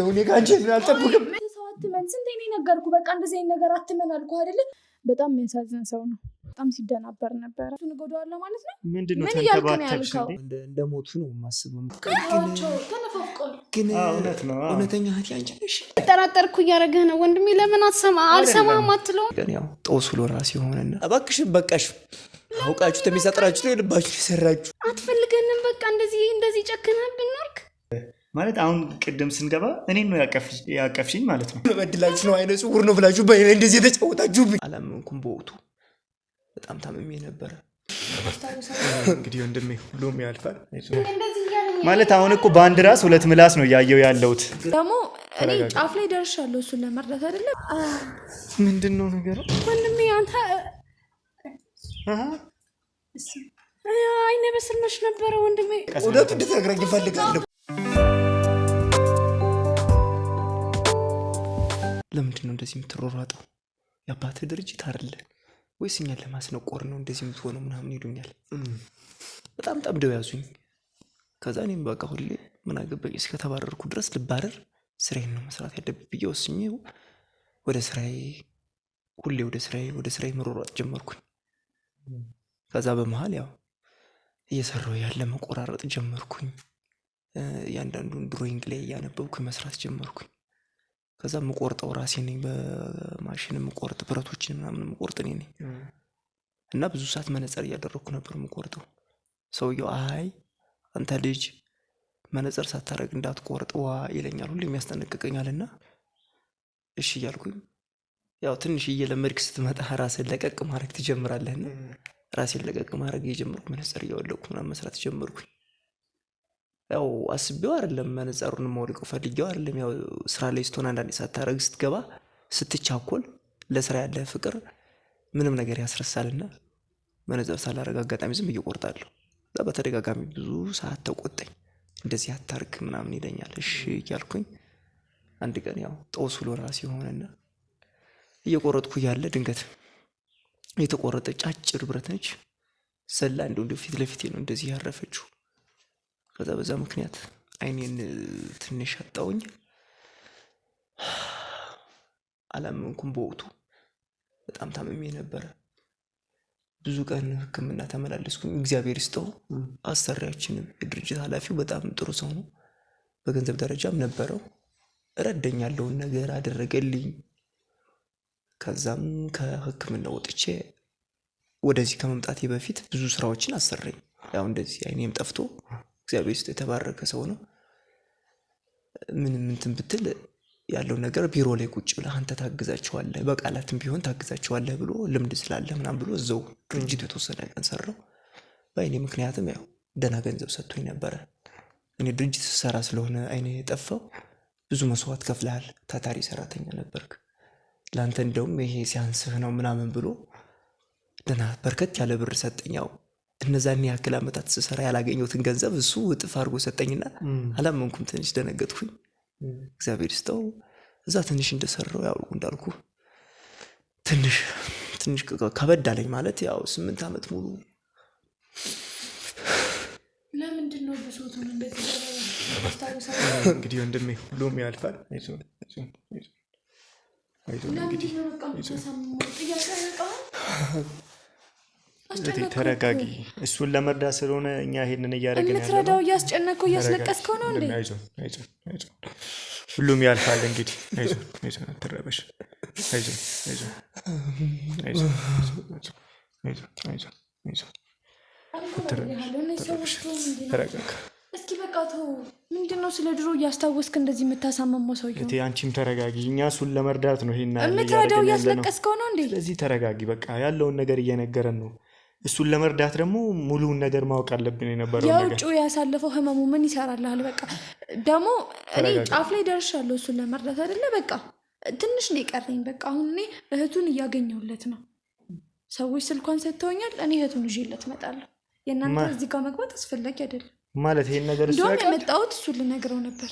እጠብቃለሁ እኔ ካንቺ አልጠብቅም ሰው አትመን ስንቴ እኔ ነገርኩ በቃ እንደዚህ አይነት ነገር አትመን አልኩህ አይደል በጣም የሚያሳዝን ሰው ነው በጣም ሲደናበር ነበር እሱን ጎዳዋለሁ ማለት ነው ምንድነው ተንከባከብሽ እንደ ሞቱ ነው የማስበው ግን እውነት ነው እውነተኛ እህቴ አንቺ ነሽ ተጠራጠርኩ እያደረገህ ነው ወንድሜ ለምን አልሰማህም አትለው ግን ያው ጦስ ብሎ ራስ ይሆንና እባክሽ በቃሽ አውቃችሁ ተሚሳጥራችሁ ነው ልባችሁ ይሰራችሁ አትፈልገንም በቃ እንደዚህ ጨክነህብን ኖርክ ማለት አሁን ቅድም ስንገባ እኔን ነው ያቀፍሽኝ ማለት ነው በድላችሁ ነው አይነ ጽውር ነው ብላችሁ በእኔ እንደዚህ የተጫወታችሁብኝ አላመንኩም በወቅቱ በጣም ታምሜ ነበር እንግዲህ ወንድሜ ሁሉም ያልፋል ማለት አሁን እኮ በአንድ ራስ ሁለት ምላስ ነው ያየው ያለውት ደግሞ እኔ ጫፍ ላይ ደርሻለሁ እሱን ለመርዳት አይደለም ምንድነው ነገሩ ወንድሜ አንተ አይነ በስልመሽ ነበር ወንድሜ ወደቱ እንድትነግረኝ እፈልጋለሁ ለምንድን ነው እንደዚህ የምትሮሯጠው የአባትህ ድርጅት አይደለ ወይስ እኛን ለማስነቆር ነው እንደዚህ የምትሆነው ምናምን ይሉኛል በጣም ጠምደው ያዙኝ ከዛ እኔም በቃ ሁሌ ምን አገባኝ እስከተባረርኩ ድረስ ልባረር ስራዬን ነው መስራት ያለብኝ ብዬ ወስኜ ወደ ስራዬ መሮሯጥ ጀመርኩኝ ከዛ በመሃል ያው እየሰራው ያለ መቆራረጥ ጀመርኩኝ ያንዳንዱን ድሮይንግ ላይ ያነበብኩኝ መስራት ጀመርኩኝ ከዛ መቆርጠው ራሴ ነኝ በማሽን መቆርጥ ብረቶችን ምናምን መቆርጥ ነኝ እና ብዙ ሰዓት መነጽር እያደረኩ ነበር መቆርጠው ሰውየው አይ አንተ ልጅ መነጽር ሳታረግ እንዳትቆርጥ ዋ ይለኛል ሁሉ የሚያስጠነቅቀኛልና እሺ እያልኩኝ ያው ትንሽ እየለመድክ ስትመጣ ራስን ለቀቅ ማድረግ ትጀምራለህና ራሴን ለቀቅ ማድረግ እየጀመርኩ መነጽር እያወለቅኩ ምናምን መስራት ጀመርኩኝ ያው አስቤው አይደለም መነጽሩን ማውለቀው ፈልጌው አይደለም ያው ስራ ላይ ስትሆን አንዳንዴ ሳታረግ ስትገባ ስትቻኮል ለስራ ያለ ፍቅር ምንም ነገር ያስረሳልና መነጽር ሳላረግ አጋጣሚ ዝም እየቆርጣለሁ እዛ በተደጋጋሚ ብዙ ሰዓት ተቆጣኝ እንደዚህ አታርክ ምናምን ይለኛል እሺ እያልኩኝ አንድ ቀን ያው ጦስ ብሎ ራስ ይሆንና እየቆረጥኩ ያለ ድንገት የተቆረጠች አጭር ብረት ነች ሰላ እንደው ፊት ለፊቴ ነው እንደዚህ ያረፈችው ከዛ በዛ ምክንያት አይኔን ትንሽ አጣውኝ አላመንኩም በወቅቱ በጣም ታምሜ ነበር ብዙ ቀን ህክምና ተመላለስኩኝ እግዚአብሔር ይስጠው አሰሪያችንም የድርጅት ኃላፊው በጣም ጥሩ ሰው ነው በገንዘብ ደረጃም ነበረው ረዳኝ ያለውን ነገር አደረገልኝ ከዛም ከህክምና ወጥቼ ወደዚህ ከመምጣቴ በፊት ብዙ ስራዎችን አሰረኝ ያው እንደዚህ አይኔም ጠፍቶ እግዚአብሔር ይስጠው የተባረከ ሰው ነው ምንም እንትን ብትል ያለው ነገር ቢሮ ላይ ቁጭ ብለህ አንተ ታግዛቸዋለህ በቃላትም ቢሆን ታግዛቸዋለህ ብሎ ልምድ ስላለ ምናምን ብሎ እዛው ድርጅቱ የተወሰነ ቀን ሰራው በአይኔ ምክንያትም ያው ደህና ገንዘብ ሰጥቶኝ ነበረ እኔ ድርጅት ስሰራ ስለሆነ አይኔ የጠፋው ብዙ መስዋዕት ከፍለሃል ታታሪ ሰራተኛ ነበርክ ላንተ እንደውም ይሄ ሲያንስህ ነው ምናምን ብሎ ደህና በርከት ያለ ብር ሰጠኝ ያው እነዛን ያክል አመታት ስሰራ ያላገኘሁትን ገንዘብ እሱ እጥፍ አድርጎ ሰጠኝና አላመንኩም ትንሽ ደነገጥኩኝ እግዚአብሔር ይስጠው እዛ ትንሽ እንደሰራው ያው እንዳልኩ ትንሽ ከበድ አለኝ ማለት ያው 8 አመት ሙሉ ለምንድን ነው ብሶቱን እንደዚህ ታውሳው እንግዲህ ወንድሜ ሁሉም ያልፋል እንግዲህ ተረጋጊ እሱን ለመርዳት ስለሆነ እኛ ይሄንን እያደረግን ያለው ለትረዳው እያስጨነቀው እያስለቀስከው ነው እንዴ አይዞህ ሁሉም ያልፋል እንግዲህ አይዞህ አትረበሽ አይዞህ ተረጋጋ እስኪ በቃ ተው ምንድነው ስለ ድሮ እያስታወስክ እንደዚህ የምታሳመመው ሰውዬው እቴ አንቺም ተረጋጊ እኛ እሱን ለመርዳት ነው ይሄን ያለ ለትረዳው እያስለቀስከው ነው እንዴ ስለዚህ ተረጋጊ በቃ ያለውን ነገር እየነገረን ነው እሱን ለመርዳት ደግሞ ሙሉውን ነገር ማወቅ አለብን የነበረው ነገር ያውጩ ያሳለፈው ህመሙ ምን ይሰራልሃል በቃ ደግሞ እኔ ጫፍ ላይ ደርሻለሁ እሱን ለመርዳት አይደለ በቃ ትንሽ ነው የቀረኝ በቃ አሁን እኔ እህቱን እያገኘሁለት ነው ሰዎች ስልኳን ሰጥተውኛል እኔ እህቱን ይዤለት እመጣለሁ የእናንተ እዚህ ጋር መግባት አስፈላጊ አይደለም ማለት ይሄን ነገር እሱ ያውቃል እንደውም የመጣሁት እሱን ልነግረው ነበር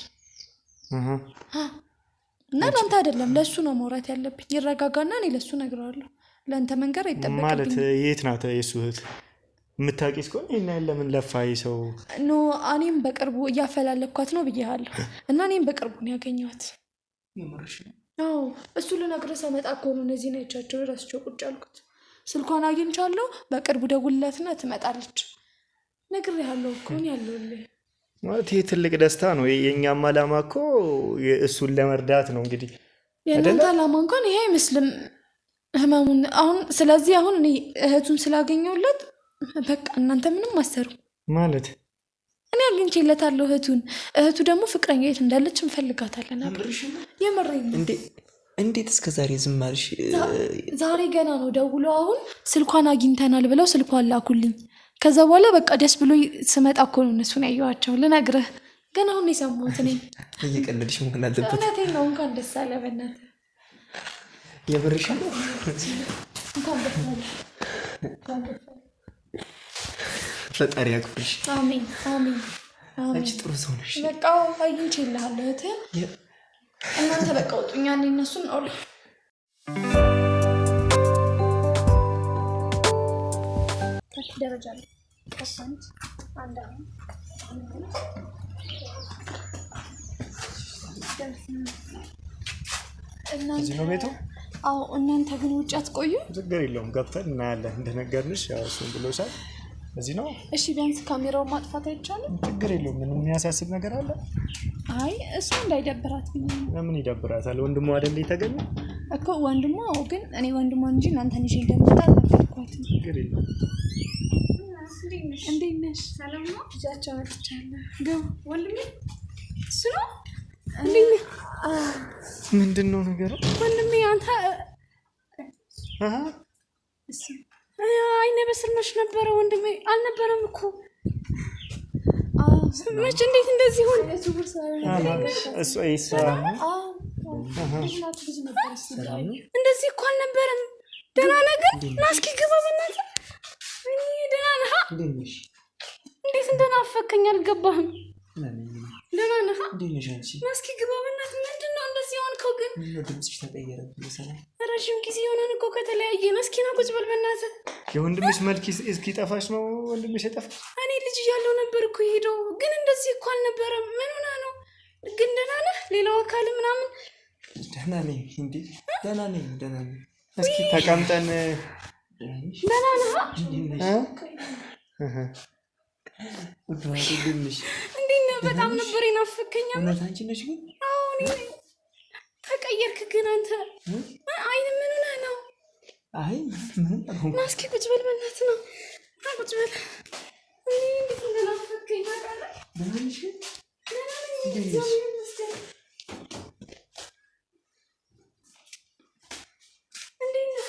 እና ለአንተ አይደለም ለእሱ ነው ማውራት ያለብኝ ይረጋጋና እኔ ለእሱ እነግረዋለሁ ለአንተ መንገር አይጠበቅብኝም ማለት የት ናት የእሱ እህት የምታውቂስ ከሆነ ይሄን ያህል ለምን ለፋይ ሰው ኖ እኔም በቅርቡ እያፈላለኳት ነው ብዬሃለሁ እና እኔም በቅርቡ ነው ያገኘኋት። አዎ እሱ ልነግርህ ስመጣ እኮ ነው እነዚህ ናቸው እራሳቸው ቁጭ ያልኩት። ስልኳን አግኝቻለሁ በቅርቡ ደውልላትና ትመጣለች። ነግሬሃለሁ እኮ ነው ያለውልህ ማለት ይሄ ትልቅ ደስታ ነው። የኛም ዓላማ እኮ እሱን ለመርዳት ነው። እንግዲህ የእናንተ ዓላማ እንኳን ይሄ አይመስልም ህመሙን አሁን። ስለዚህ አሁን እኔ እህቱን ስላገኘሁለት በቃ እናንተ ምንም አሰሩ ማለት እኔ አግኝቼለታለሁ እህቱን። እህቱ ደግሞ ፍቅረኛ የት እንዳለች እንፈልጋታለን። የምሬን እንዴት እስከ ዛሬ ዝም አልሽ? ዛሬ ገና ነው ደውሎ አሁን ስልኳን አግኝተናል ብለው ስልኳን ላኩልኝ። ከዛ በኋላ በቃ ደስ ብሎ ስመጣ እኮ ነው እነሱን ያየኋቸው። ልነግርህ ገና አሁን የሰማሁት እኔ። እየቀለድሽ መሆን አለበት። እውነቴን ነው። እንኳን ደስ አለ በእናትህ። የምርሽ ነው? እንኳን ደስ አለ። ፈጣሪ ያክብርሽ። አሜን አሜን አሜን። አንቺ ጥሩ ሰው ነሽ። በቃ አግኝቼልሃለሁ እህትህ። እናንተ በቃ ውጡ፣ እኛ እነሱን ነው ደረጃ ላይ ቀሳንት አንድ እዚህ ነው ቤቱ? አዎ። እናንተ ግን ውጭ አትቆዩ? ችግር የለውም ገብተን እናያለን። እንደነገርንሽ ያው እሱን ብሎሻል። እዚህ ነው። እሺ ቢያንስ ካሜራውን ማጥፋት አይቻልም? ችግር የለውም። ምንም የሚያሳስብ ነገር አለ? አይ እሱ እንዳይደብራት ብዬ ነው። ለምን ይደብራታል? ወንድሟ አይደል የተገኘ እኮ ወንድሟ። ግን እኔ ወንድሟ እንጂ እናንተን ይዤ እንደምጣ አልነበርኳትም። ችግር የለውም። እንዴት ነሽ? ሰላም ነው? ልጃቸው መጥቻለሁ። ገቡ ወንድሜ። እሱ ነው። እንዴት ነህ? ምንድን ነው ነገሩ? ወንድሜ አንተ አይነ በስር መች ነበረ? ወንድሜ አልነበረም እኮ መች። እንዴት እንደዚህ ሆነ? እንደዚህ እኮ አልነበረም። ደህና ነገር ና እስኪ ግባ በእናትህ። ደህና ነህ? እንዴት እንደናፈከኝ አልገባህም? ደህና ነህ? ና እስኪ ግባ በእናትህ። ምንድን ነው እንደዚህ የሆንከው ግን? ድምፅሽ ተቀየረ። ረዥም ጊዜ የሆነን እኮ ከተለያየን። እስኪ ና ቁጭ በል በእናትህ። የወንድምሽ መልክ እስኪ ጠፋሽ ነው? ወንድምሽ የጠፋሽ? እኔ ልጅ እያለሁ ነበር እኮ ሄደው፣ ግን እንደዚህ እኮ አልነበረም። ምን ሆና ነው ግን? ደህና ነህ? ሌላው አካል ምናምን? ደህና ነኝ። እንዴ ደህና ነኝ፣ ደህና ነኝ። እስኪ ተቀምጠን። ደህና ነህ? እንዴት ነህ? በጣም ነበር የናፈከኝ። እውነት አንቺ ነሽ ግን? አዎ እኔ ነኝ። ተቀየርክ ግን አንተ። አይን ምን ሆነህ ነው? አይ ምን አልሆንኩም። ና እስኪ ቁጭ በል በእናትህ ነው። ና ቁጭ በል። እንዴት እንደናፈከኝ ታውቃለህ? ደህና ነሽ ግን? ደህና ነኝ። እግዚአብሔር ይመስገን። እንዴት ነህ?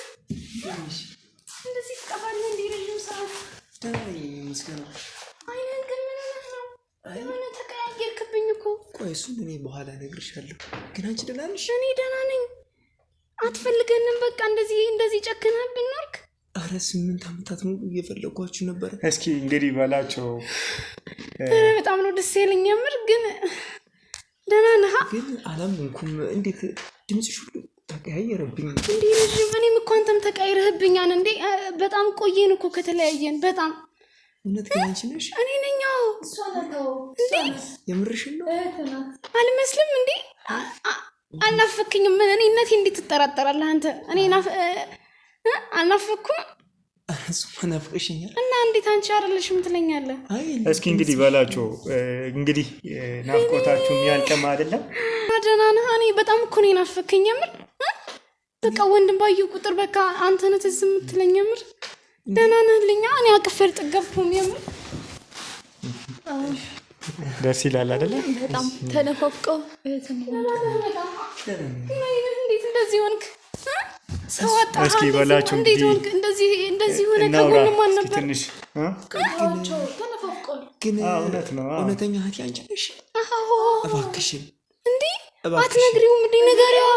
እንደዚህ ትጠፋለህ እንዴ ረዥም ሰዓት? ደህና ነኝ ይመስገን። አይንህን ግን ምን ሆነህ ነው? የሆነ ተቀያየርክብኝ እኮ። ቆይ እሱን እኔ በኋላ እነግርሻለሁ። ግን አንቺ ደህና ነሽ? እኔ ደህና ነኝ። አትፈልገንም? በቃ እንደዚህ ጨክነህብን ኖርክ? አረ 8 ዓመታት ሙሉ እየፈለኳችሁ ነበር። እስኪ እንግዲህ በላቸው። በጣም ነው ደስ ያለኝ የምር። ግን ደህና ነህ? ግን አላመንኩም። እንዴት ድምፅሽ ሁሉ ተቀያየረብኝ እንዴ ረዥም። እኔም እኮ አንተም ተቀያይረህብኛል እንዴ። በጣም ቆየን እኮ ከተለያየን በጣም። እውነት ግን አንቺ ነሽ? እኔ ነኝ። አዎ እንዴ የምርሽን ነው? አልመስልም እንዴ? አልናፈክኝም? እኔነቴ እንዴት ትጠራጠራለህ አንተ? እኔ አልናፈኩም? እሱማ ናፍቀሽኛል። እና እንዴት አንቺ አይደለሽም ትለኛለህ? እስኪ እንግዲህ በላቸው። እንግዲህ ናፍቆታችሁ የሚያልቅም አይደለም። ደህና ነህ? እኔ በጣም እኮ ነው የናፈከኝ የምር። በቃ ወንድም ባየሁ ቁጥር በቃ አንተ ነህ ትዝ የምትለኝ የምር። ደህና ነህ ልኛ? እኔ አቅፌ አልጠገብኩም የምር። ደስ ይላል አይደለ? በጣም ተነፋፍቀው። እንዴት እንደዚህ ሆንክ? እስኪ በላቸው እንዴት ሆንክ? እንደዚህ ሆነ ከጎን ማን ነበር? ትንሽ ተነፋፍቀው። ግን እውነት ነው። እውነተኛ እህቴ አንቺ ነሽ? እባክሽን እንዴ አትነግሪውም እንዴ? ንገሪዋ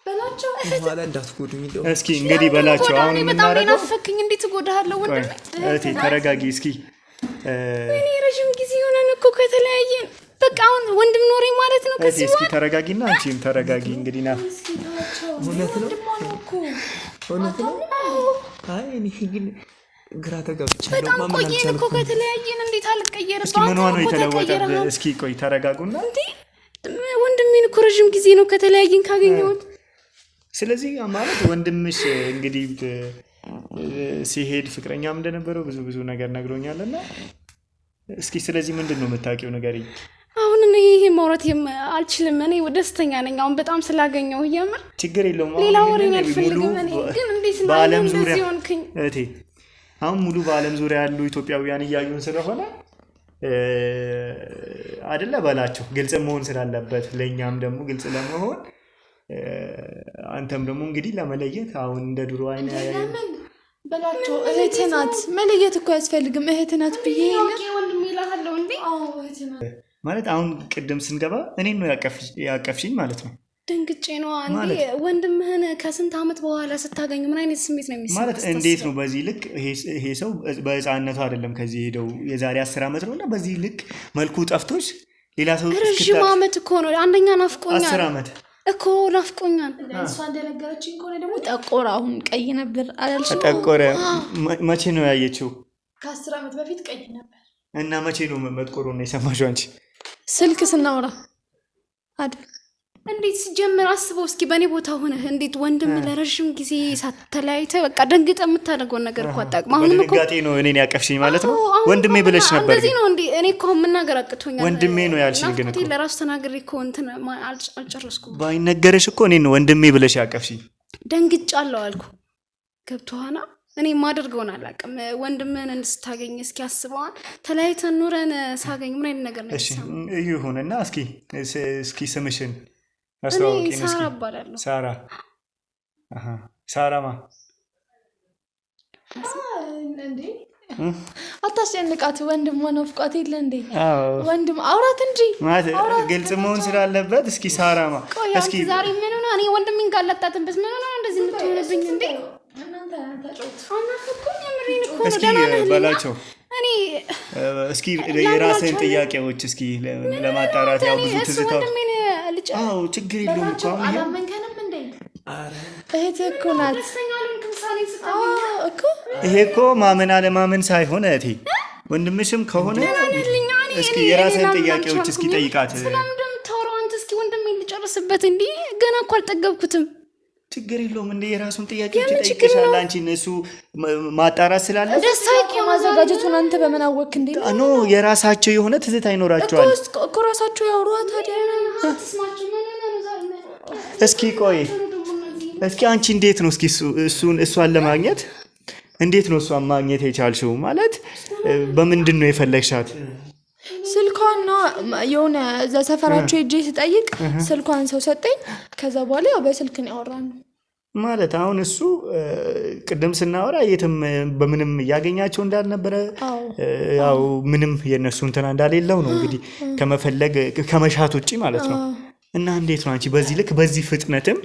በላቸው። በኋላ እንዳትጎዱኝ እንደው። እስኪ እንግዲህ በላቸው። አሁን በጣም ናፈከኝ። እንዴት እጎዳለሁ ወንድሜ? እህቴ ተረጋጊ እስኪ። እኔ ረዥም ጊዜ ሆነን እኮ ከተለያየን። በቃ አሁን ወንድም ኖሬ ማለት ነው። እህቴ እስኪ ተረጋጊና አንቺም ተረጋጊ። እንግዲህ ና እውነት ነው፣ እውነት ነው። አይ እኔ ግን ግራ ተጋብቻለሁ። በጣም ቆየን እኮ ከተለያየን። እንዴት አልቀየርም? እስኪ ምን ሆኖ የተለወጠብህ? እስኪ ቆይ ተረጋጉና። እንዴ ወንድሜን እኮ ረዥም ጊዜ ነው ከተለያየን ካገኘሁት። ስለዚህ ማለት ወንድምሽ እንግዲህ ሲሄድ ፍቅረኛም እንደነበረው ብዙ ነገር ነግሮኛልና እስኪ ስለዚህ ምንድን ነው የምታውቂው ንገሪኝ። አሁን እኔ ይሄ ማውራት አልችልም። እኔ ደስተኛ ነኝ አሁን በጣም ስላገኘሁ። የምር ችግር የለውም። ሌላ ወሬ አልፈልግም። እኔ ግን እንዴት ነው እንደዚህ ሆንክኝ? እቴ አሁን ሙሉ በዓለም ዙሪያ ያሉ ኢትዮጵያውያን እያዩን ስለሆነ አይደለ በላቸው ግልጽ መሆን ስላለበት ለኛም ደግሞ ግልጽ ለመሆን አንተም ደግሞ እንግዲህ ለመለየት አሁን እንደ ድሮ አይነ በላቸው። እህት ናት መለየት እኮ አያስፈልግም። እህት ናት ብዬ ወንድሜ እልሃለሁ እንዴ። አዎ እህት ናት ማለት አሁን ቅድም ስንገባ እኔን ነው ያቀፍሽኝ ማለት ነው። ደንግጬ ነው አንዴ ወንድምህን ከስንት ዓመት በኋላ ስታገኙ ምን አይነት ስሜት ነው የሚሰማው? ማለት እንዴት ነው በዚህ ልክ ይሄ ሰው በህፃንነቱ አይደለም ከዚህ ሄደው የዛሬ 10 ዓመት ነውና በዚህ ልክ መልኩ ጠፍቶሽ ሌላ ሰው ረዥም ዓመት እኮ ነው። አንደኛ ናፍቆኛል 10 ዓመት እኮ ናፍቆኛል። እሷ እንደነገረችኝ ከሆነ ደግሞ ጠቆረ። አሁን ቀይ ነበር አላልሽም? ጠቆረ። መቼ ነው ያየችው? ከ10 ዓመት በፊት ቀይ ነበር። እና መቼ ነው መጥቆሩ ነው የሰማሽው አንቺ? ስልክ ስናወራ አይደል? እንዴት ሲጀምር አስበው እስኪ በእኔ ቦታ ሆነህ እንዴት ወንድም ለረዥም ጊዜ ሳትለያይተህ በቃ ደንግጠህ የምታደርገውን ነገር እኮ አጣቅም። አሁንም እኮ ድንጋጤ ነው እኔን ያቀፍሽኝ ማለት ነው። ወንድሜ ብለሽ ነበር። እንደዚህ ነው እንዴ? እኔ እኮ መናገር አቅቶኛል። ወንድሜ ነው ያልሽኝ ግን እኮ ለራሱ ተናግሬ እኮ እንትን አልጨረስኩም። ባይነገረሽ እኮ እኔን ነው ወንድሜ ብለሽ ያቀፍሽኝ። ደንግጫለሁ አልኩ። ገብቶሃል? እኔ ማደርገውን አላውቅም። ወንድምህን እንድስታገኝ እስኪ አስበዋል። ተለያይተን ኑረን ሳገኝ ምን አይነት ነገር ነው? እሺ ይሁንና እስኪ ስምሽን እኔ ሳራ እባላለሁ። ሳራ ሳራማ እንዴ አታስጨንቃት። ወንድም ሆነ ፍቃት የለ እንዴ? ወንድም አውራት እንጂ ግልጽ መሆን ስላለበት እስኪ ሳራማ እስኪ ዛሬ ምን ሆነ? እኔ ወንድሜን ጋለጣጥንበት ምን ሆነ እንደዚህ የምትሆንብኝ እንዴ? እስኪ በላቸው። እስኪ የራስህን ጥያቄዎች እስኪ ለማጣራት ያው ብዙ ትዝታው አዎ ችግር የለውም እኮ አላመንከንም እንዴ? እህት እኮ ናት እኮ። ይሄ እኮ ማመን አለማመን ሳይሆን እህቴ ወንድምሽም ከሆነ እስኪ የራስህን ጥያቄዎች እስኪ ጠይቃት። ስለምን እንደምታወራው አንተ? እስኪ ወንድሜን ልጨርስበት እንዴ? ገና እኮ አልጠገብኩትም። ችግር የለውም እንደ የራሱን ጥያቄዎች ጠይቀሻል። አንቺ እነሱ ማጣራት ስላለ ደስታዬ ማዘጋጀቱን አንተ በምን አወቅ እንዴ? ኖ የራሳቸው የሆነ ትዝታ ይኖራቸዋል እኮ ራሳቸው ያወሩ። ታዲያ አትስማችሁ። እስኪ ቆይ እስኪ አንቺ እንዴት ነው እስኪ እሷን ለማግኘት እንዴት ነው እሷን ማግኘት የቻልሽው? ማለት በምንድን ነው የፈለግሻት? ስልኳን ነው የሆነ እዛ ሰፈራቸው ሄጄ ስጠይቅ ስልኳን ሰው ሰጠኝ። ከዛ በኋላ ያው በስልክ ነው ያወራነው። ማለት አሁን እሱ ቅድም ስናወራ የትም በምንም እያገኛቸው እንዳልነበረ ያው ምንም የነሱ እንትና እንዳሌለው ነው እንግዲህ ከመፈለግ ከመሻት ውጪ ማለት ነው። እና እንዴት ነው አንቺ በዚህ ልክ በዚህ ፍጥነትም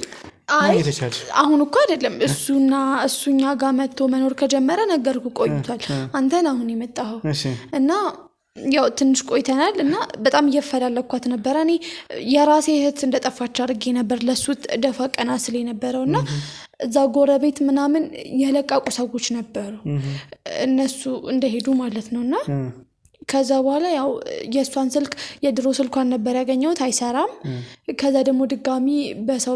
አይተቻለሽ? አሁን እኮ አይደለም እሱኛ ጋር መጥቶ መኖር ከጀመረ ነገርኩ ቆይቷል። አንተን አሁን የመጣኸው እና ያው ትንሽ ቆይተናል እና በጣም እየፈላለኳት ነበር። እኔ የራሴ እህት እንደጠፋች አድርጌ ነበር ለሱ ደፋ ቀና ስለ ነበረው እና እዛ ጎረቤት ምናምን የለቃቁ ሰዎች ነበሩ እነሱ እንደሄዱ ማለት ነውና ከዛ በኋላ ያው የሷን ስልክ የድሮ ስልኳን ነበር ያገኘሁት፣ አይሰራም። ከዛ ደግሞ ድጋሚ በሰው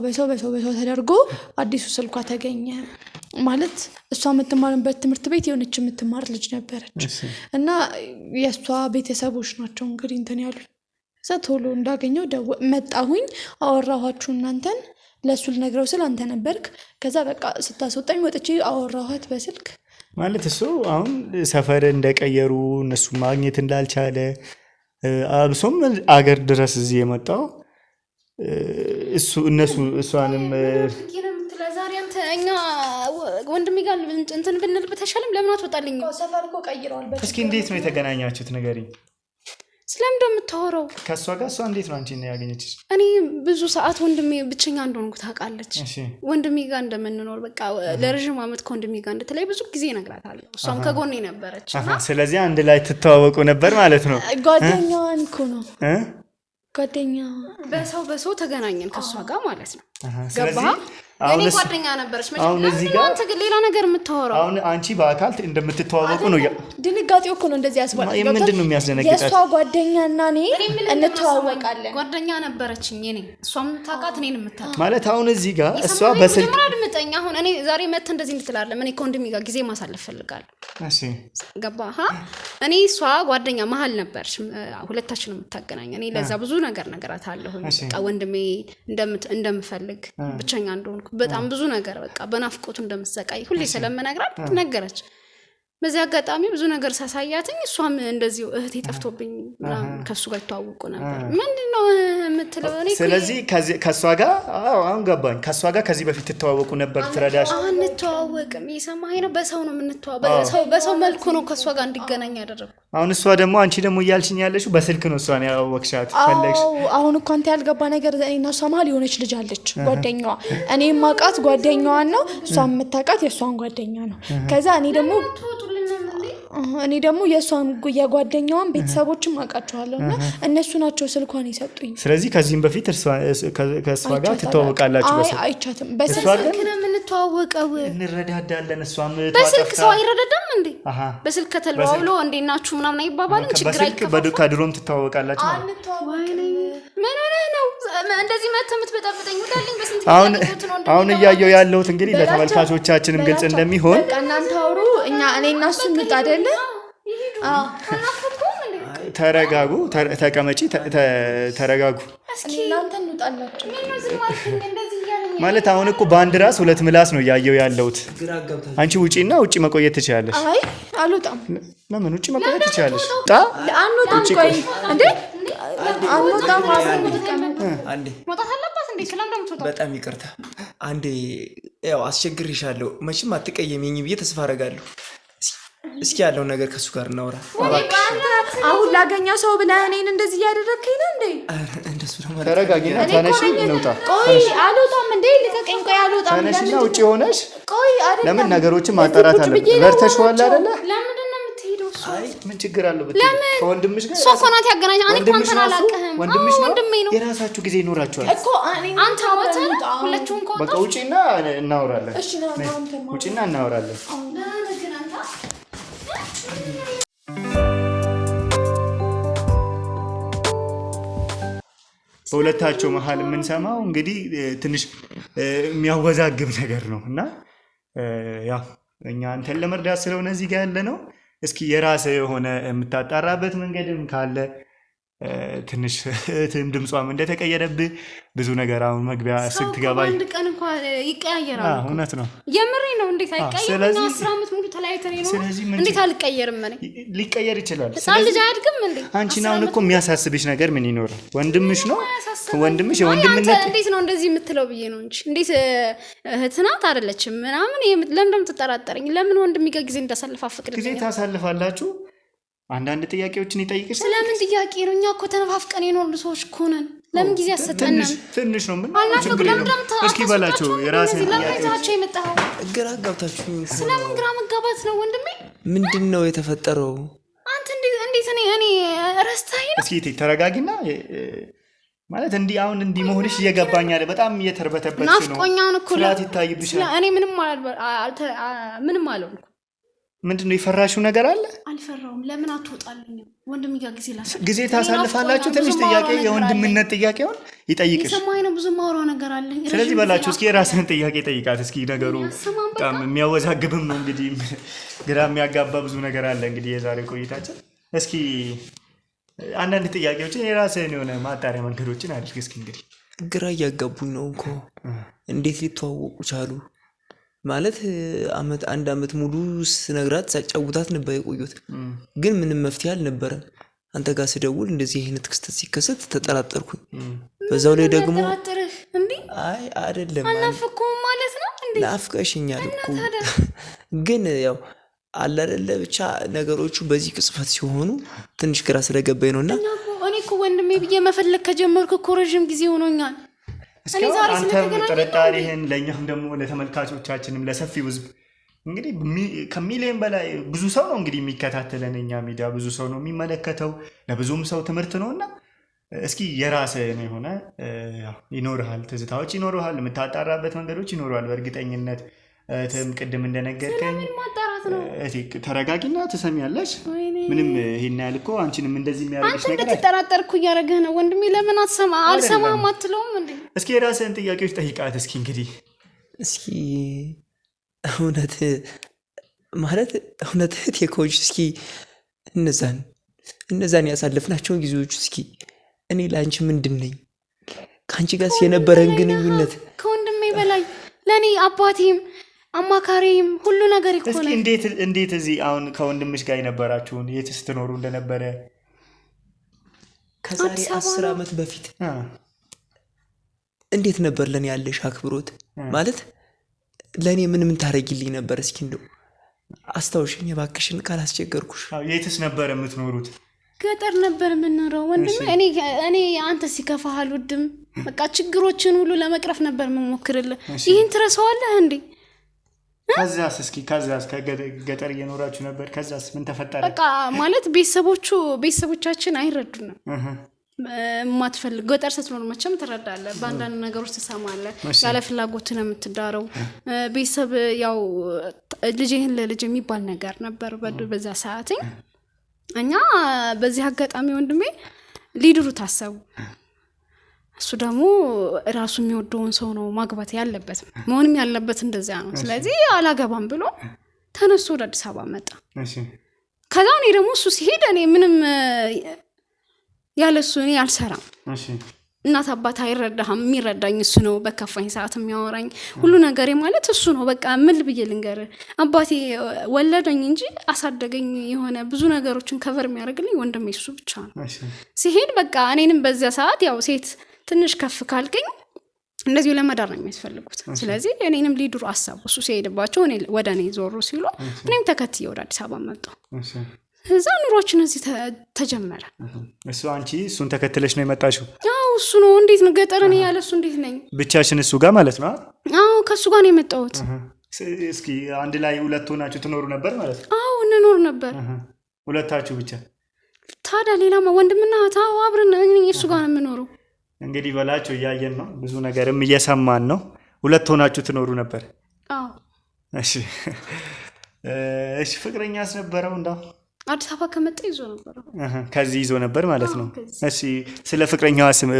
ተደርጎ አዲሱ ስልኳ ተገኘ። ማለት እሷ የምትማርበት ትምህርት ቤት የሆነች የምትማር ልጅ ነበረች እና የእሷ ቤተሰቦች ናቸው እንግዲህ እንትን ያሉ። እዛ ቶሎ እንዳገኘው መጣሁኝ፣ አወራኋችሁ እናንተን። ለሱ ልነግረው ስለ አንተ ነበርክ። ከዛ በቃ ስታስወጣኝ ወጥቼ አወራኋት በስልክ። ማለት እሱ አሁን ሰፈር እንደቀየሩ እነሱ ማግኘት እንዳልቻለ አብሶም አገር ድረስ እዚህ የመጣው እሷንም እኛ ወንድሜ ጋር እንትን ብንል በተሻለም ለምን አትወጣልኝ? ሰፈር እኮ ቀይረዋል። እስኪ እንዴት ነው የተገናኛችሁት ንገሪኝ። ስለምን እንደምታወራው ከሷ ጋር እሷ እንዴት ነው አንቺን ያገኘችሽ? እኔ ብዙ ሰዓት ወንድሜ ብቸኛ እንደሆንኩ ታውቃለች። ወንድሜ ጋር እንደምንኖር በቃ ለረጅም ዓመት ከወንድሜ ጋር እንደተለያየ ብዙ ጊዜ እነግራታለሁ። እሷም ከጎኔ ነበረች። ስለዚህ አንድ ላይ ትተዋወቁ ነበር ማለት ነው። ጓደኛዋን እኮ ነው ጓደኛ በሰው ተገናኘን ከሷ ጋር ማለት ነው። ገባህ? እኔ ጓደኛ ነበርሽ መቼም አንተ ግን ሌላ ነገር የምታወራው አሁን አንቺ በአካል እንደምትተዋወቁ ነው። ድንጋጤው እኮ ነው እንደዚህ ያስባል። ምንድን ነው የሚያስደነግጣት? የሷ ጓደኛና እኔ እንተዋወቃለን። ጓደኛ ነበረችኝ እኔ እሷም ታውቃት እኔን የምታውቃት ማለት አሁን እዚህ ጋር እሷ በስልክ አድምጠኝ። አሁን እኔ ዛሬ መተህ እንደዚህ እንትላለን እኔ ከወንድሜ ጋር ጊዜ ማሳለፍ ፈልጋለሁ። እሺ ገባህ? እኔ እሷ ጓደኛ መሀል ነበርሽ ሁለታችንም የምታገናኝ እኔ ለዛ ብዙ ነገራት አለሁ። በቃ ወንድሜ እንደምፈልግ ብቸኛ እንደሆንኩ በጣም ብዙ ነገር በቃ በናፍቆቱ እንደምትሰቃይ ሁሌ ስለምነግራት ነገረች። በዚህ አጋጣሚ ብዙ ነገር ሳሳያትኝ እሷም እንደዚሁ እህቴ ጠፍቶብኝ ከሱ ጋር ተዋውቁ ነበር። ምንድነው የምትለው? እኔ ስለዚህ ከሷ ጋር አሁን ገባኝ። ከሷ ጋር ከዚህ በፊት ተተዋወቁ ነበር ትረዳሽ? አንተዋወቅም። ይሰማኸኝ ነው። በሰው ነው የምንተዋወቀው። በሰው መልኩ ነው ከሷ ጋር እንዲገናኝ ያደረኩ። አሁን እሷ ደግሞ አንቺ ደግሞ እያልሽኝ ያለሽው በስልክ ነው እሷን ያወቅሻት ፈለግሽ? አሁን እኮ አንተ ያልገባ ነገር እኔና እሷ መሀል የሆነች ልጅ አለች ጓደኛዋ። እኔ የማውቃት ጓደኛዋን ነው፣ እሷ የምታውቃት የእሷን ጓደኛ ነው። ከዛ እኔ ደግሞ የእሷን የጓደኛዋን ቤተሰቦችም አውቃቸዋለሁ እና እነሱ ናቸው ስልኳን የሰጡኝ። ስለዚህ ከዚህም በፊት ከእሷ ጋር ትተዋወቃላችሁ? አይቻትም። በስልክ ነው የምንተዋወቀው፣ እንረዳዳለን። እሷም በስልክ ሰው አይረዳዳም እንዴ? በስልክ ከተለዋውሎ እንዴት ናችሁ ምናምን አይባባልም? ችግር አይከፋም። ከድሮም ትተዋወቃላችሁ? ምን ነው እንደዚህ የምትበጣበጠኝ? ወዳለኝ በስንት አሁን እያየው ያለሁት እንግዲህ ለተመልካቾቻችንም ግልጽ እንደሚሆን እናንተ አውሩ፣ እኔ እና እሱ እንውጣ አይደለ? ተረጋጉ፣ ተቀመጪ፣ ተረጋጉ። እናንተ እንውጣላችሁ ማለት አሁን እኮ በአንድ ራስ ሁለት ምላስ ነው እያየው ያለሁት። አንቺ ውጪና ውጪ መቆየት ትችላለሽ። አይ አልወጣም። ለምን ውጪ መቆየት ትችላለሽ? አንወጣም። ቆይ እንዴ አንወጣም። አንዴ መውጣት አለባት እንዴ? በጣም ይቅርታ አንዴ ያው አስቸግርሻለሁ። መቼም አትቀየሚኝ ብዬ ተስፋ አደርጋለሁ። እስኪ ያለው ነገር ከሱ ጋር እናውራ። አሁን ላገኛ ሰው ብለህ እኔን እንደዚህ እያደረግከኝ ነው እንዴ? እንደሱ ደግሞ ተረጋጊና ተነሺ እንውጣ። ቆይ አልወጣም እንዴ ልቀቀኝ። ቆይ አልወጣም። ተነሺና ውጪ ሆነሽ ቆይ አይደለም። ለምን ነገሮችን ማጣራት አለብን። በርተሽዋል አይደለ? ለምንድን ነው የምትሄደው? አይ ምን ችግር አለው ብትይ ከወንድምሽ ጋር እሷ እኮ ናት ያገናኛል። እኔ እኮ አንተን አላውቅህም። ወንድምሽ ነው ወንድሜ ነው። የራሳችሁ ጊዜ ይኖራችኋል እኮ አንተ ወተን ሁለቱን እኮ በቃ ውጪና እናወራለን። እሺ ነው አንተ ውጪና እናወራለን። በሁለታቸው መሀል የምንሰማው እንግዲህ ትንሽ የሚያወዛግብ ነገር ነው እና ያው እኛ አንተን ለመርዳት ስለሆነ እዚህ ጋር ያለ ነው። እስኪ የራስህ የሆነ የምታጣራበት መንገድም ካለ ትንሽ እህትም ድምጿም እንደተቀየረብህ ብዙ ነገር አሁን መግቢያ ስትገባ አንድ ቀን እንኳን ይቀያየራል። እውነት ነው። የምሬ ነው። እንዴት አይቀየርም? 10 ዓመት ሙሉ ተለያይተን ነው። እንዴት አልቀየርም? እኔ ሊቀየር ይችላል። ልጅ አያድግም እንዴ? አንቺን አሁን እኮ የሚያሳስብሽ ነገር ምን ይኖራል? ወንድምሽ ነው። ወንድምሽ የወንድምነት እንዴት ነው እንደዚህ የምትለው ብዬ ነው እንጂ እንዴት እህት ናት አይደለችም ምናምን ለምን ትጠራጠረኝ? ለምን ወንድሜ ጋር ጊዜ እንዳሳልፍ አፍቅድ ጊዜ ታሳልፋላችሁ። አንዳንድ ጥያቄዎችን ይጠይቅሽ። ስለምን ጥያቄ ነው? እኛ እኮ ተነፋፍቀን የኖርን ሰዎች እኮ ነን። ለምን ጊዜ አሰጠንም? ትንሽ ነው። ምን ችግር የለም። እስኪ በላቸው የራስህን ጥያቄዎች የመጣኸው ግራ አጋብታችሁ። ስለምን ግራ መጋባት ነው ወንድሜ? ምንድን ነው የተፈጠረው? አንተ እንዴት እኔ ረስተኸኝ ነው? እስኪ ተረጋጊና ማለት እንዲህ አሁን እንዲህ መሆንሽ እየገባኝ አይደል? በጣም እየተርበተበትሽ ነው። ናፍቆኛውን እኮ ፍርሃት ይታይብሻል። እኔ ምንም አልሆንኩም። ምንድን ነው የፈራሽው ነገር አለ? አልፈራውም። ለምን አትወጣልኝም? ወንድሜ ጋር ጊዜ ታሳልፋላችሁ። ትንሽ ጥያቄ የወንድምነት ጥያቄውን ይጠይቅሽ። የሰማኸኝ ነው። ብዙ ማውራው ነገር አለ። ስለዚህ በላችሁ እስኪ የራስህን ጥያቄ ጠይቃት እስኪ። ነገሩ በጣም የሚያወዛግብም ነው እንግዲህ ግራ የሚያጋባ ብዙ ነገር አለ። እንግዲህ የዛሬ ቆይታችን እስኪ አንዳንድ ጥያቄዎችን የራስህን የሆነ ማጣሪያ መንገዶችን አድርግ እስኪ። እንግዲህ ግራ እያጋቡኝ ነው እኮ እንዴት ሊተዋወቁ ቻሉ? ማለት አንድ አመት ሙሉ ስነግራት ሳጫውታት ነበር የቆዩት፣ ግን ምንም መፍትሄ አልነበረም። አንተ ጋር ስደውል እንደዚህ አይነት ክስተት ሲከሰት ተጠራጠርኩኝ። በዛው ላይ ደግሞ አይ አይደለም አናፍቁም ማለት ነው እንዴ? ናፍቀሽኛል እኮ ግን ያው አለ አይደለ ብቻ ነገሮቹ በዚህ ቅጽበት ሲሆኑ ትንሽ ግራ ስለገባኝ ነውና እኔ እኮ ወንድሜ ብዬ መፈለግ ከጀመርኩ እኮ ረጅም ጊዜ ሆኖኛል። አንተም ጥርጣሬህን ለእኛም ደግሞ ለተመልካቾቻችንም ለሰፊው ህዝብ እንግዲህ ከሚሊዮን በላይ ብዙ ሰው ነው እንግዲህ የሚከታተለን። እኛ ሚዲያ ብዙ ሰው ነው የሚመለከተው፣ ለብዙም ሰው ትምህርት ነው እና እስኪ የራስህ የሆነ ይኖርሃል፣ ትዝታዎች ይኖርሃል፣ የምታጣራበት መንገዶች ይኖርሃል በእርግጠኝነት። እህትም ቅድም እንደነገርከኝ ተረጋጊና ትሰሚያለሽ። ምንም ይሄን ያህል እኮ አንቺንም እንደዚህ የሚያደርግሽ ነገር እንድትጠራጠርኩ እያደረገህ ነው ወንድሜ። ለምን አልሰማህም አትለውም እንዴ? እስኪ የራስህን ጥያቄዎች ጠይቃት እስኪ። እንግዲህ እስኪ እውነት ማለት እውነት እህቴ ከሆንሽ እስኪ እነዛን ያሳለፍናቸውን ጊዜዎች እስኪ እኔ ለአንቺ ምንድን ነኝ? ከአንቺ ጋር የነበረን ግንኙነት ከወንድሜ በላይ ለእኔ አባቴም አማካሪም ሁሉ ነገር ይኮነ። እንዴት እዚህ አሁን ከወንድምሽ ጋር የነበራችሁን የት ስትኖሩ እንደነበረ ከዛሬ 10 ዓመት በፊት እንዴት ነበር ለኔ ያለሽ አክብሮት? ማለት ለኔ ምን ታረጊልኝ ነበር? እስኪ እንደው አስታውሽኝ እባክሽን ካላስቸገርኩሽ። የትስ ነበር የምትኖሩት? ገጠር ነበር የምንኖረው ወንድሜ። እኔ አንተ ሲከፋህ አልወድም። በቃ ችግሮችን ሁሉ ለመቅረፍ ነበር የምሞክርልህ። ይህን ትረሳዋለህ እንዴ? ከዛስ ከገጠር እየኖራችሁ ነበር። ከዛስ ምን ተፈጠረ? በቃ ማለት ቤተሰቦቻችን አይረዱንም። የማትፈልግ ገጠር ስትኖር መቼም ትረዳለህ። በአንዳንድ ነገሮች ትሰማለህ። ያለ ፍላጎት ነው የምትዳረው። ቤተሰብ ያው ልጅህን ለልጅ የሚባል ነገር ነበር በዛ ሰዓት። እኛ በዚህ አጋጣሚ ወንድሜ ሊድሩ ታሰቡ። እሱ ደግሞ ራሱ የሚወደውን ሰው ነው ማግባት ያለበት፣ መሆንም ያለበት እንደዚያ ነው። ስለዚህ አላገባም ብሎ ተነስቶ ወደ አዲስ አበባ መጣ። ከዛ እኔ ደግሞ እሱ ሲሄድ እኔ ምንም ያለሱ እኔ አልሰራም። እናት አባት አይረዳህም፣ የሚረዳኝ እሱ ነው። በከፋኝ ሰዓት የሚያወራኝ ሁሉ ነገሬ ማለት እሱ ነው። በቃ ምን ብዬ ልንገር? አባቴ ወለደኝ እንጂ አሳደገኝ። የሆነ ብዙ ነገሮችን ከቨር የሚያደርግልኝ ወንድሜ እሱ ብቻ ነው። ሲሄድ በቃ እኔንም በዚያ ሰዓት ያው ሴት ትንሽ ከፍ ካልከኝ እንደዚሁ ለመዳር ነው የሚያስፈልጉት። ስለዚህ እኔንም ሊድሩ አሰቡ። እሱ ሲሄድባቸው ወደ እኔ ዞሩ ሲሉ እኔም ተከትዬ ወደ አዲስ አበባ መጣሁ። እዛ ኑሯችን እዚህ ተጀመረ። አንቺ እሱን ተከትለሽ ነው የመጣሽው? አዎ እሱ ነው። እንዴት ነው ገጠር? እኔ ያለ እሱ እንዴት ነኝ? ብቻሽን እሱ ጋር ማለት ነው? አዎ ከእሱ ጋር ነው የመጣሁት። እስኪ አንድ ላይ ሁለት ሆናችሁ ትኖሩ ነበር ማለት ነው? አዎ እንኖር ነበር። ሁለታችሁ ብቻ? ታዲያ ሌላማ ወንድምና እህት አብረን እሱ ጋር ነው የምኖረው። እንግዲህ በላቸው እያየን ነው፣ ብዙ ነገርም እየሰማን ነው። ሁለት ሆናችሁ ትኖሩ ነበር? አዎ። እሺ ፍቅረኛ አስነበረው? እንዳው አዲስ አበባ ከመጣ ይዞ ነበር። ከዚህ ይዞ ነበር ማለት ነው። እሺ ስለ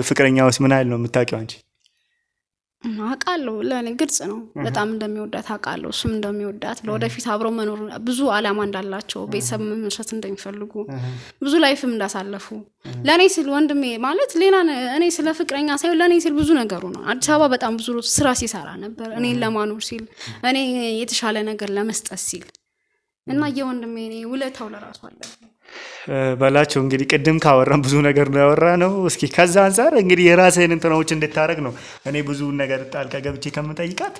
ፍቅረኛውስ ምን አይል ነው የምታውቂው አንቺ? አውቃለሁ። ለእኔ ግልጽ ነው። በጣም እንደሚወዳት አውቃለሁ። እሱም እንደሚወዳት ለወደፊት አብረው መኖር ብዙ አላማ እንዳላቸው ቤተሰብ መመስረት እንደሚፈልጉ ብዙ ላይፍም እንዳሳለፉ ለእኔ ሲል ወንድሜ ማለት ሌላ እኔ ስለ ፍቅረኛ ሳይሆን ለእኔ ሲል ብዙ ነገሩ ነው። አዲስ አበባ በጣም ብዙ ስራ ሲሰራ ነበር እኔን ለማኖር ሲል፣ እኔ የተሻለ ነገር ለመስጠት ሲል እና የወንድሜ እኔ ውለታው ለራሱ አለ በላቸው። እንግዲህ ቅድም ካወራን ብዙ ነገር ነው ያወራ ነው። እስኪ ከዛ አንፃር እንግዲህ የራስህን እንትናዎች እንድታረግ ነው እኔ ብዙ ነገር ጣልቃ ገብቼ ከምጠይቃት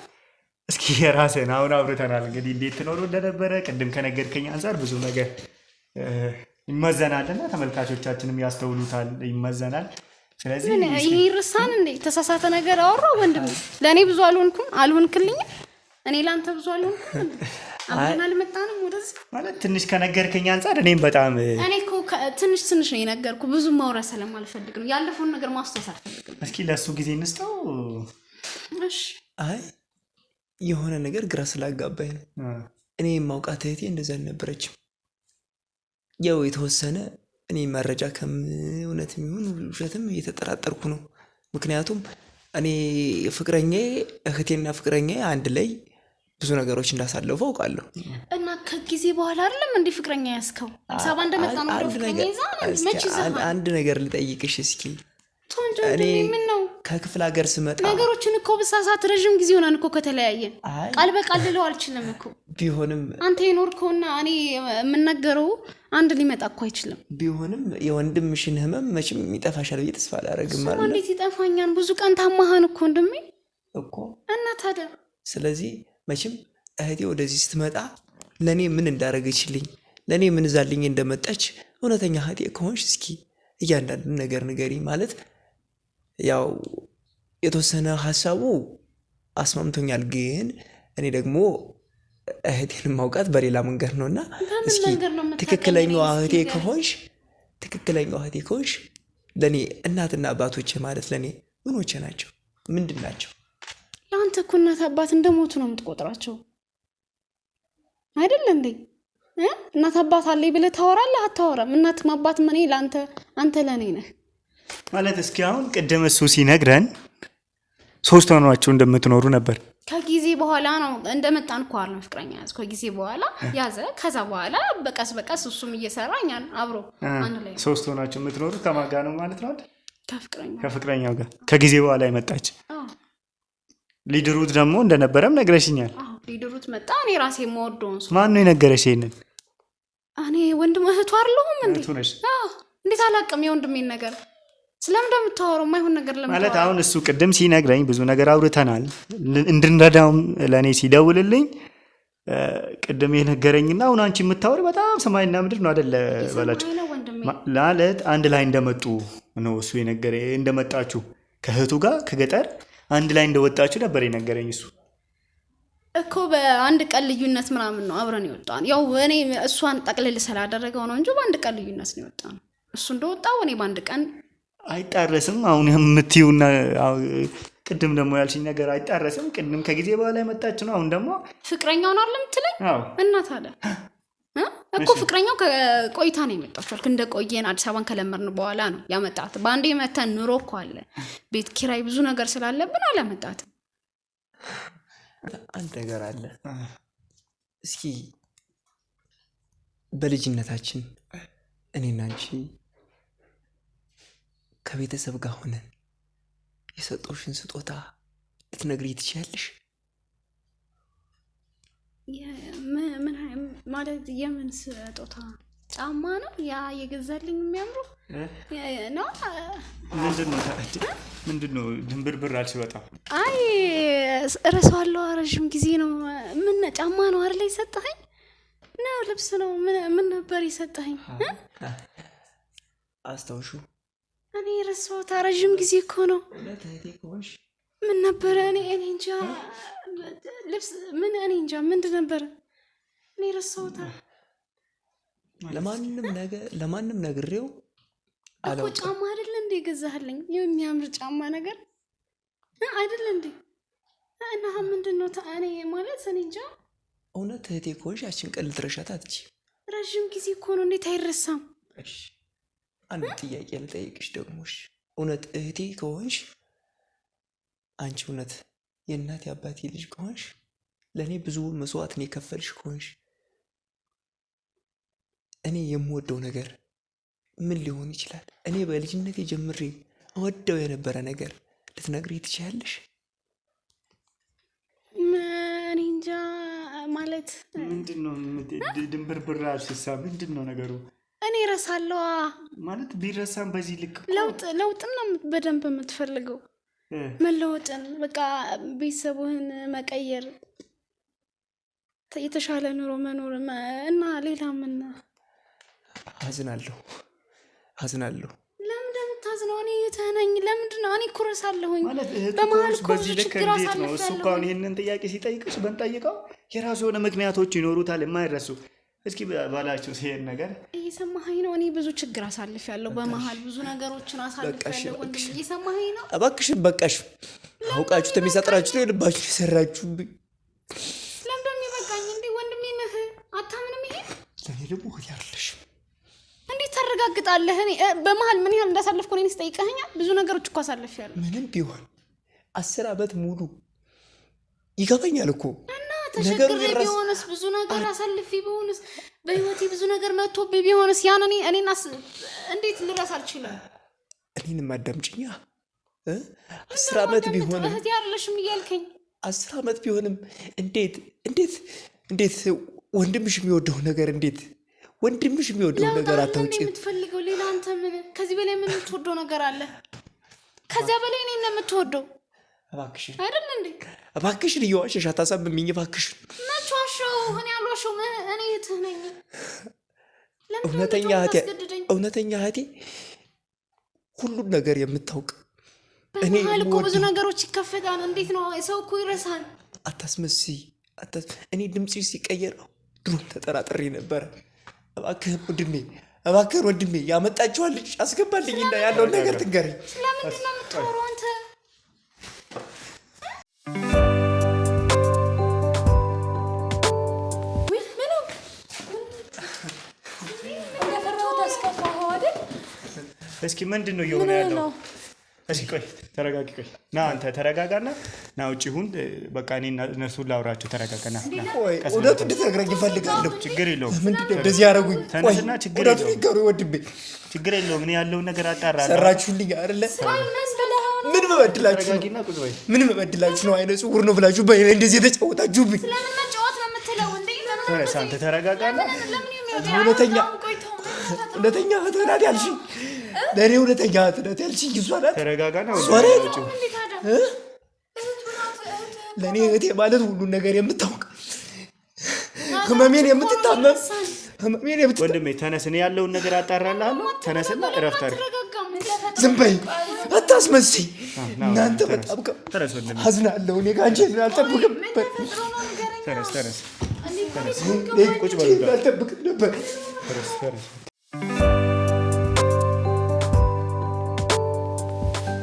እስኪ የራስህን አሁን አውርተናል። እንግዲህ እንዴት ትኖሩ እንደነበረ ቅድም ከነገርከኝ አንፃር ብዙ ነገር ይመዘናልና ተመልካቾቻችንም ያስተውሉታል፣ ይመዘናል። ስለዚህ ይሄ ይርሳን እንዴ ተሳሳተ ነገር አወራው ወንድሜ። ለእኔ ብዙ አልሆንክልኝም፣ እኔ ላንተ ብዙ አልሆንኩም። አሁን አልመጣንም ወደዚህ ማለት ትንሽ ከነገርከኝ አንፃር እኔም በጣም እኔ እኮ ትንሽ ነው የነገርኩ። ብዙ ማውራት ስለማልፈልግ ነው፣ ያለፈውን ነገር ማስታወስ አልፈልግም። እስኪ ለሱ ጊዜ እንስጠው። እሺ አይ የሆነ ነገር ግራ ስላጋባኝ ነው። እኔ የማውቃት እህቴ እንደዛ አልነበረችም። ያው የተወሰነ እኔ መረጃ እውነት የሚሆን ውሸትም እየተጠራጠርኩ ነው። ምክንያቱም እኔ እህቴና ፍቅረኛዬ አንድ ላይ ብዙ ነገሮች እንዳሳለፉ አውቃለሁ። እና ከጊዜ በኋላ አይደለም እንዴ ፍቅረኛ ያስከው? አዲስ አበባ እንደመጣ ነው ፍቅረኛ ይዛል። አንድ ነገር ልጠይቅሽ እስኪ። እኔ ምን ነው ከክፍለ ሀገር ስመጣ ነገሮችን እኮ በሳሳት ረጅም ጊዜ ሆናን እኮ ከተለያየን። ቃል በቃል ልለው አልችልም እኮ። ቢሆንም አንተ የኖርከውና እኔ የምናገረው አንድ ሊመጣ እኮ አይችልም። ቢሆንም የወንድምሽን ህመም መቼም ይጠፋሻል ብዬ ተስፋ አላደርግም ማለት ነው። እንዴት ይጠፋኛል? ብዙ ቀን ታማሃን እኮ ወንድሜ እኮ። እና ታዲያ ስለዚህ መቼም እህቴ ወደዚህ ስትመጣ ለእኔ ምን እንዳረገችልኝ፣ ለእኔ ምን ዛልኝ እንደመጣች እውነተኛ እህቴ ከሆንሽ እስኪ እያንዳንዱን ነገር ንገሪ። ማለት ያው የተወሰነ ሀሳቡ አስማምቶኛል፣ ግን እኔ ደግሞ እህቴን ማውቃት በሌላ መንገድ ነው እና እስኪ ትክክለኛዋ እህቴ ከሆንሽ ለእኔ እናትና አባቶቼ ማለት ለእኔ ምኖቼ ናቸው? ምንድን ናቸው? ለአንተ እኮ እናት አባት እንደሞቱ ነው የምትቆጥራቸው አይደል እንዴ? እናት አባት አለኝ ብለህ ታወራለህ አታወራም? እናትም አባትም እኔ ለአንተ አንተ ለእኔ ነህ ማለት። እስኪ አሁን ቅድም እሱ ሲነግረን 3 ሆናችሁ እንደምትኖሩ ነበር። ከጊዜ በኋላ ነው እንደመጣን እኮ አይደል ፍቅረኛ ያዘ። ከጊዜ በኋላ ያዘ። ከዛ በኋላ በቀስ በቀስ እሱም እየሰራ እኛን አብሮ አንድ ላይ 3 ሆናችሁ የምትኖሩት ከማን ጋር ነው ማለት ነው? ከፍቅረኛው ጋር። ከጊዜ በኋላ የመጣች ሊድሩት ደግሞ እንደነበረም ነግረሽኛል። ሊድሩት መጣ። እኔ ራሴ የምወደውን ሰው ማን ነው የነገረሽ ይሄንን? እኔ ወንድም እህቱ አይደለሁም እንዴ? እንዴት አላውቅም የወንድሜን ነገር? ስለምን እንደምታወራው ማይሆን ነገር ለምን ማለት? አሁን እሱ ቅድም ሲነግረኝ ብዙ ነገር አውርተናል። እንድንረዳውም ለእኔ ሲደውልልኝ ቅድም የነገረኝና አሁን አንቺ የምታወሪ በጣም ሰማይና ምድር ነው አይደለ? በላቸው ማለት አንድ ላይ እንደመጡ ነው እሱ የነገረኝ። እንደመጣችሁ ከእህቱ ጋር ከገጠር አንድ ላይ እንደወጣችሁ ነበር የነገረኝ እሱ እኮ። በአንድ ቀን ልዩነት ምናምን ነው አብረን የወጣን። ያው እኔ እሷን ጠቅልል ስላደረገው ነው እንጂ በአንድ ቀን ልዩነት ነው የወጣን። እሱ እንደወጣው እኔ በአንድ ቀን አይጣረስም። አሁን የምትዩና ቅድም ደግሞ ያልሽኝ ነገር አይጣረስም። ቅድም ከጊዜ በኋላ የመጣች ነው። አሁን ደግሞ ፍቅረኛውን አይደል የምትለኝ? እናት አለ እኮ ፍቅረኛው ከቆይታ ነው የመጣችው። እንደ ቆየን አዲስ አበባን ከለመርን በኋላ ነው ያመጣት። በአንዴ መተን ኑሮ እኮ አለ፣ ቤት ኪራይ፣ ብዙ ነገር ስላለብን አላመጣትም። አንድ ነገር አለ። እስኪ በልጅነታችን እኔና አንቺ ከቤተሰብ ጋር ሆነን የሰጠውሽን ስጦታ ልትነግሪ ትችያለሽ? ማለት የምን ስጦታ? ጫማ ነው ያ የገዛልኝ የሚያምሩ ነው? ምንድነው ድንብርብር አልሽ በጣም? አይ እረሳዋለሁ፣ ረዥም ጊዜ ነው። ምን ጫማ ነው አይደል የሰጠኸኝ? ነው ልብስ ነው? ምን ነበር የሰጠኸኝ? አስታውሹ? እኔ ረሳሁት፣ ረዥም ጊዜ እኮ ነው። ምን ነበረ? እኔ እንጃ ልብስ ምን እኔ እንጃ ምንድን ነበረ? እኔ ረሳሁት። ለማንም ነግሬው እኮ ጫማ አይደል እንዴ ገዛህልኝ? የሚያምር ጫማ ነገር አይደል እንዴ? እና ምንድነው እኔ ማለት እኔ እንጃ። እውነት እህቴ ከሆንሽ ያችን ቀን ልትረሻት አትችይም። ረዥም ጊዜ እኮ ነው፣ እንዴት አይረሳም? አንድ ጥያቄ ልጠይቅሽ ደግሞሽ። እውነት እህቴ ከሆንሽ አንቺ እውነት የእናቴ አባቴ ልጅ ከሆንሽ ለእኔ ብዙ መስዋዕትን የከፈልሽ ከሆንሽ እኔ የምወደው ነገር ምን ሊሆን ይችላል? እኔ በልጅነቴ ጀምሬ እወደው የነበረ ነገር ልትነግሪ ትችያለሽ? እኔ እንጃ ማለት ምንድነው? ድንብርብር አልሽሳ ምንድነው ነገሩ? እኔ ረሳለዋ ማለት ቢረሳም በዚህ ልክ ለውጥን ነው በደንብ የምትፈልገው፣ መለወጥን፣ በቃ ቤተሰቡህን መቀየር፣ የተሻለ ኑሮ መኖር እና ሌላ ምን? አዝናለሁ። ለምን እንደምታዝነው? እኔ እህትህ ለምንድን ነው? እኔ እኮ ረሳለሁኝ። በመሀል እኮ ብዙ ችግር አሳልፌያለሁ። እሱ እኮ አሁን ይህንን ጥያቄ ሲጠይቅሽ ብንጠይቀው የራሱ የሆነ ምክንያቶች ይኖሩታል የማይረሱ። እስኪ ባላችሁ ይሄን ነገር እየሰማኸኝ ነው? እኔ ብዙ ችግር አሳልፌያለሁ። በመሀል ብዙ ነገሮችን አሳልፌያለሁ። ወንድም እየሰማኸኝ ነው? በቃሽ። አውቃችሁ ተሚሰጥራችሁ ልባችሁ የሰራችሁብኝ። ለምን የሚበቃኝ እንዴ? ወንድሜ ነህ፣ አታምንም? ይሄ ለኔ ደግሞ ያርልሽ እንዴት ታረጋግጣለህ? እኔ በመሀል ምን ያህል እንዳሳለፍኩ እኔን ስጠይቀኸኛል? ብዙ ነገሮች እኮ አሳልፌያለሁ። ምንም ቢሆን 10 ዓመት ሙሉ ይገባኛል እኮ ተሸግሬ ቢሆንስ፣ ብዙ ነገር አሳልፌ ቢሆንስ፣ በህይወቴ ብዙ ነገር መጥቶብኝ ቢሆንስ፣ ያን እኔን እንዴት ልረሳ አልችልም? እኔንም አዳምጪኛ። 10 ዓመት ቢሆንም እህቴ አይደለሽም እያልከኝ 10 ዓመት ቢሆንም እንዴት ወንድምሽ የሚወደው ነገር ወንድምሽ የሚወደው ነገር አታውጪ? የምትፈልገው ሌላ አንተ ምን ከዚህ በላይ ምን የምትወደው ነገር አለ? ከዚያ በላይ እኔን ነው የምትወደው? እባክሽን አይደል እንዴ? እባክሽን እየዋሸሽ አታሳምሚኝ እባክሽን። መች ዋሸሁ? እኔ አልዋሸሁም። እኔ እህትህ ነኝ። እውነተኛ እህቴ ሁሉን ነገር የምታውቅ። በመሀል እኮ ብዙ ነገሮች ይከፈታል። እንዴት ነው ሰው እኮ ይረሳል። አታስመስይ። እኔ ድምፅሽ ሲቀየር ድሮም ተጠራጥሬ ነበረ። እባክህ ወንድሜ እባክህ ወንድሜ ያመጣችኋል ልጅ አስገባልኝና ያለውን ነገር ትንገረኝ። ስለምንድን ነው የምታወራው አንተ? እስኪ ምንድን ነው እየሆነ ያለው? እስኪ ቆይ ተረጋጊ። ቆይ ና አንተ ተረጋጋና ና ውጪ ሁን። በቃ እኔ እነሱን ላውራቸው። ተረጋጋና ቆይ እውነቱን እንድትነግረኝ እፈልጋለሁ። ችግር የለውም። ምንድን ነው እንደዚህ ያደረጉኝ? ተነስና ችግር እውነቱን ንገሩኝ ወንድሜ። ችግር የለውም። እኔ ያለውን ነገር አጣራለሁ። ሰራችሁልኝ አይደለ? ምን በበድላችሁ ነው? ምን በበድላችሁ ነው? አይነ ጽውር ነው ብላችሁ በእኔ እንደዚህ የተጫወታችሁብኝ። ስለምን መጫወት ነው የምትለው እንዴ? ተነሳ አንተ ተረጋጋና እውነተኛ እህት ናት ያልሽኝ፣ ለእኔ እውነተኛ እህት ናት ያልሽኝ እሷ ናት። ተረጋጋና ለእኔ እህቴ ማለት ሁሉን ነገር የምታውቅ ህመሜን የምትታመም ወንድሜ ተነስ። እኔ ያለውን ነገር አጣራልሃለሁ። ተነስና እረፍት አድርግ። ዝም በይ አታስመስይ። እናንተ በጣም አዝናለሁ። እኔ ከአንቺ አልጠብቅም ነበር። ተነስ ቁጭ በል አልጠብቅም ነበር።